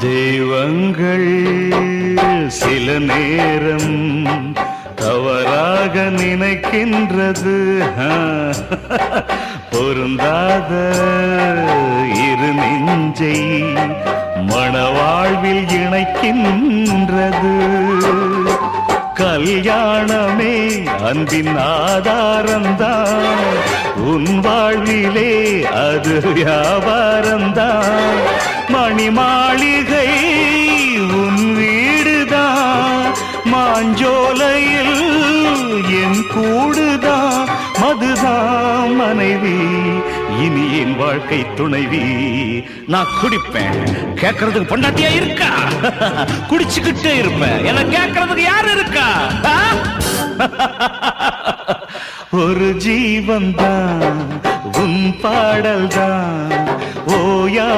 தெய்வங்கள் சில நேரம் தவறாக நினைக்கின்றது. பொருந்தாத இரு நெஞ்சை மணவாழ்வில் இணைக்கின்றது. கல்யாணமே அன்பின் ஆதாரம்தான், உன் வாழ்விலே அது வியாபாரம்தான். மணி மாளிகை உன் வீடுதான், மாஞ்சோலையில் என் கூடுதான். மதுதான் மனைவி, இனி என் வாழ்க்கை துணைவி. நான் குடிப்பேன், கேட்கறதுக்கு பொண்டாட்டியா இருக்கா? குடிச்சுக்கிட்டே இருப்பேன், என கேட்கறதுக்கு யாரு இருக்கா? ஒரு ஜீவன் தான், உன் பாடல் தான் ஓயா